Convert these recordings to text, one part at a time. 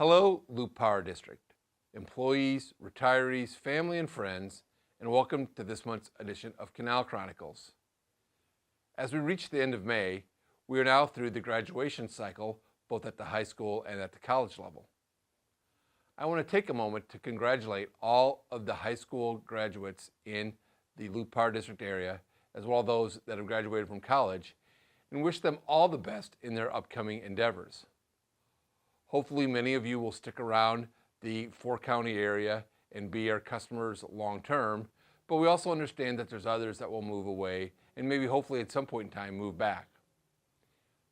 Hello, Loop Power District, employees, retirees, family, and friends, and welcome to this month's edition of Canal Chronicles. As we reach the end of May, we are now through the graduation cycle, both at the high school and at the college level. I want to take a moment to congratulate all of the high school graduates in the Loop Power District area, as well as those that have graduated from college, and wish them all the best in their upcoming endeavors. Hopefully many of you will stick around the four-county area and be our customers long-term, but we also understand that there's others that will move away and maybe hopefully at some point in time move back.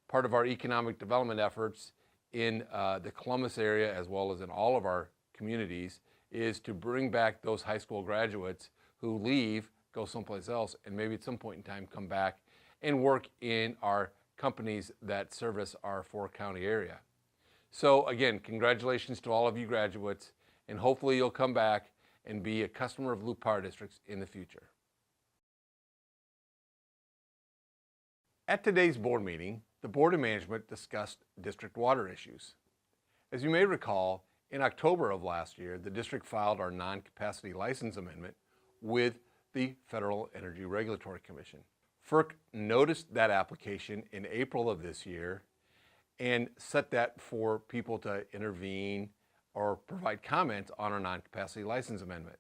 Part of our economic development efforts in the Columbus area, as well as in all of our communities, is to bring back those high school graduates who leave, go someplace else, and maybe at some point in time come back and work in our companies that service our four-county area. So again, congratulations to all of you graduates, and hopefully you'll come back and be a customer of Loop Power Districts in the future. At today's board meeting, the Board of Management discussed district water issues. As you may recall, in October of last year, the district filed our non-capacity license amendment with the Federal Energy Regulatory Commission. FERC noticed that application in April of this year and set that for people to intervene or provide comments on our non-capacity license amendment.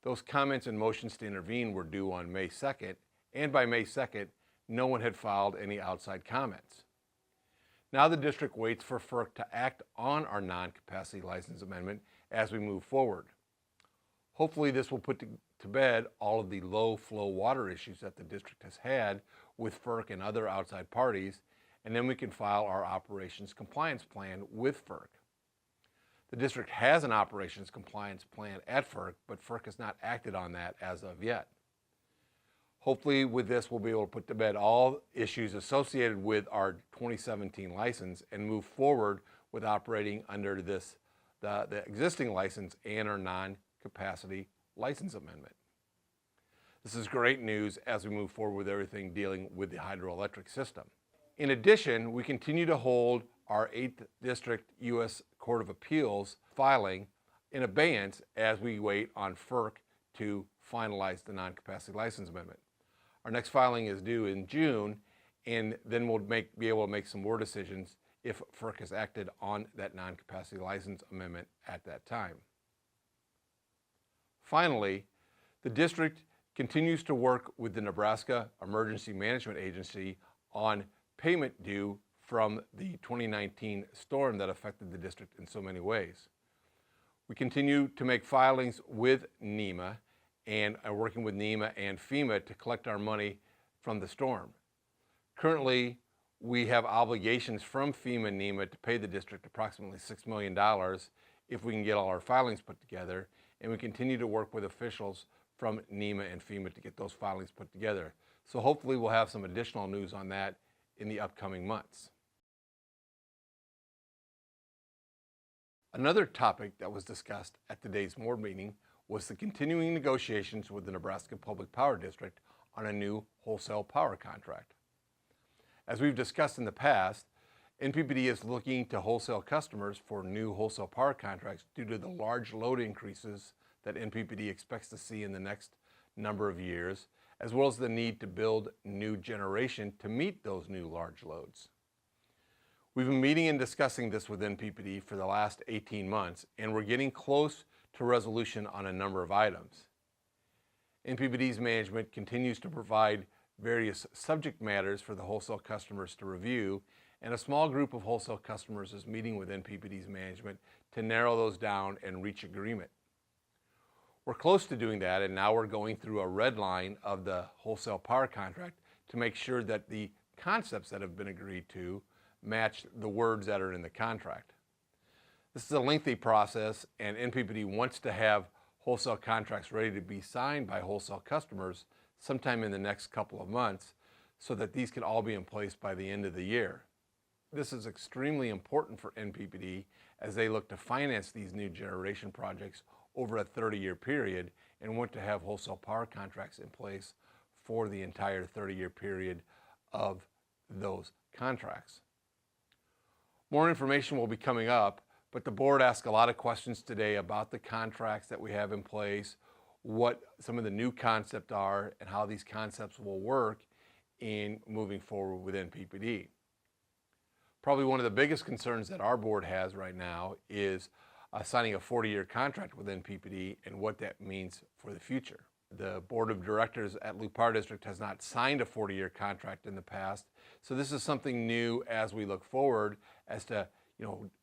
Those comments and motions to intervene were due on May 2nd, and by May 2nd, no one had filed any outside comments. Now the district waits for FERC to act on our non-capacity license amendment as we move forward. Hopefully this will put to bed all of the low flow water issues that the district has had with FERC and other outside parties, and then we can file our operations compliance plan with FERC. The district has an operations compliance plan at FERC, but FERC has not acted on that as of yet. Hopefully with this, we'll be able to put to bed all issues associated with our 2017 license and move forward with operating under the existing license and our non-capacity license amendment. This is great news as we move forward with everything dealing with the hydroelectric system. In addition, we continue to hold our 8th District U.S. Court of Appeals filing in abeyance as we wait on FERC to finalize the non-capacity license amendment. Our next filing is due in June, and then we'll be able to make some more decisions if FERC has acted on that non-capacity license amendment at that time. Finally, the district continues to work with the Nebraska Emergency Management Agency on payment due from the 2019 storm that affected the district in so many ways. We continue to make filings with NEMA and are working with NEMA and FEMA to collect our money from the storm. Currently, we have obligations from FEMA and NEMA to pay the district approximately $6 million if we can get all our filings put together, and we continue to work with officials from NEMA and FEMA to get those filings put together. So hopefully we'll have some additional news on that in the upcoming months. Another topic that was discussed at today's board meeting was the continuing negotiations with the Nebraska Public Power District on a new wholesale power contract. As we've discussed in the past, NPPD is looking to wholesale customers for new wholesale power contracts due to the large load increases that NPPD expects to see in the next number of years, as well as the need to build new generation to meet those new large loads. We've been meeting and discussing this with NPPD for the last 18 months, and we're getting close to resolution on a number of items. NPPD's management continues to provide various subject matters for the wholesale customers to review, and a small group of wholesale customers is meeting with NPPD's management to narrow those down and reach agreement. We're close to doing that, and now we're going through a red line of the wholesale power contract to make sure that the concepts that have been agreed to match the words that are in the contract. This is a lengthy process, and NPPD wants to have wholesale contracts ready to be signed by wholesale customers sometime in the next couple of months so that these can all be in place by the end of the year. This is extremely important for NPPD as they look to finance these new generation projects over a 30-year period and want to have wholesale power contracts in place for the entire 30-year period of those contracts. More information will be coming up, But the board asked a lot of questions today about the contracts that we have in place, what some of the new concepts are, and how these concepts will work in moving forward with NPPD. Probably one of the biggest concerns that our board has right now is signing a 40-year contract with NPPD and what that means for the future. The board of directors at Loup Power District has not signed a 40-year contract in the past, so this is something new as we look forward as to,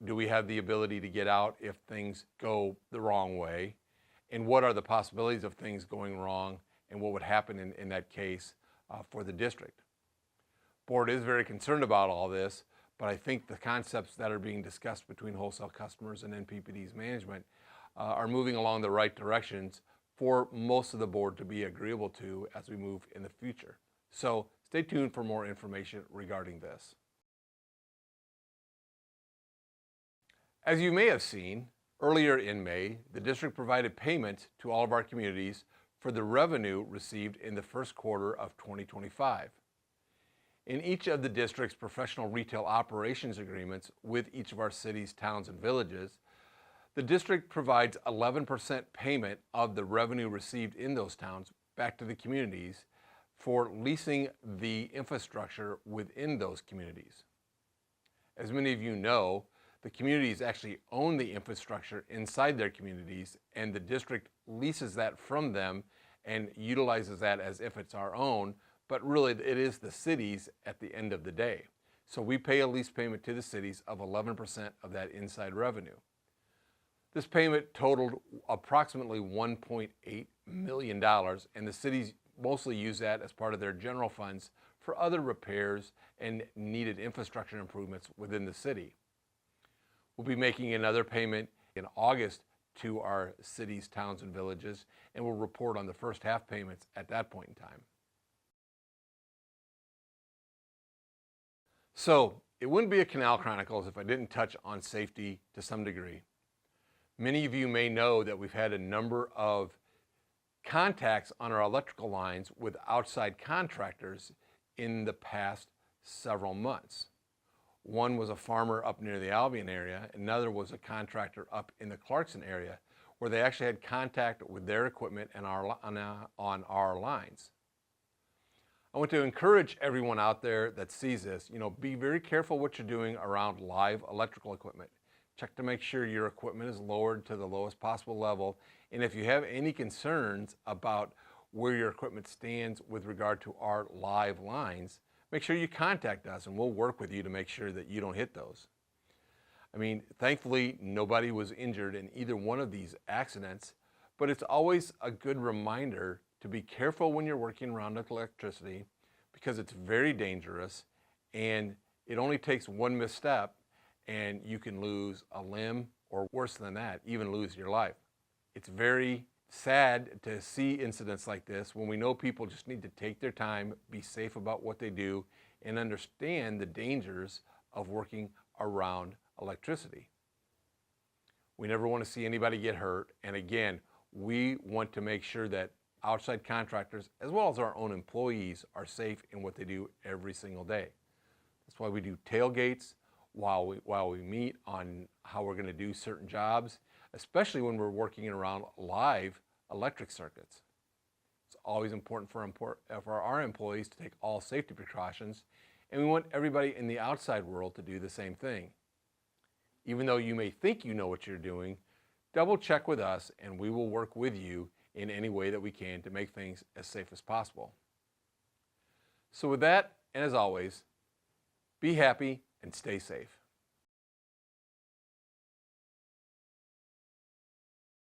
do we have the ability to get out if things go the wrong way, and what are the possibilities of things going wrong, and what would happen in that case for the district. Board is very concerned about all this, but I think the concepts that are being discussed between wholesale customers and NPPD's management are moving along the right directions for most of the board to be agreeable to as we move in the future. So stay tuned for more information regarding this. As you may have seen, earlier in May, the district provided payment to all of our communities for the revenue received in the first quarter of 2025. In each of the district's professional retail operations agreements with each of our cities, towns, and villages, the district provides 11% payment of the revenue received in those towns back to the communities for leasing the infrastructure within those communities. As many of you know, the communities actually own the infrastructure inside their communities, and the district leases that from them and utilizes that as if it's our own, but really it is the cities at the end of the day. So we pay a lease payment to the cities of 11% of that inside revenue. This payment totaled approximately $1.8 million, and the cities mostly use that as part of their general funds for other repairs and needed infrastructure improvements within the city. We'll be making another payment in August to our cities, towns, and villages, and we'll report on the first half payments at that point in time. So it wouldn't be a Canal Chronicles if I didn't touch on safety to some degree. Many of you may know that we've had a number of contacts on our electrical lines with outside contractors in the past several months. One was a farmer up near the Albion area, another was a contractor up in the Clarkson area, where they actually had contact with their equipment and on our lines. I want to encourage everyone out there that sees this, be very careful what you're doing around live electrical equipment. Check to make sure your equipment is lowered to the lowest possible level. And if you have any concerns about where your equipment stands with regard to our live lines, make sure you contact us and we'll work with you to make sure that you don't hit those. Thankfully, nobody was injured in either one of these accidents, but it's always a good reminder to be careful when you're working around electricity, because it's very dangerous and it only takes one misstep and you can lose a limb, or worse than that, even lose your life. It's very sad to see incidents like this when we know people just need to take their time, be safe about what they do, and understand the dangers of working around electricity. We never want to see anybody get hurt, and again, we want to make sure that outside contractors, as well as our own employees, are safe in what they do every single day. That's why we do tailgates while we meet on how we're going to do certain jobs, especially when we're working around live electric circuits. It's always important for our employees to take all safety precautions, and we want everybody in the outside world to do the same thing. Even though you may think you know what you're doing, double check with us and we will work with you in any way that we can to make things as safe as possible. So with that, and as always, be happy and stay safe.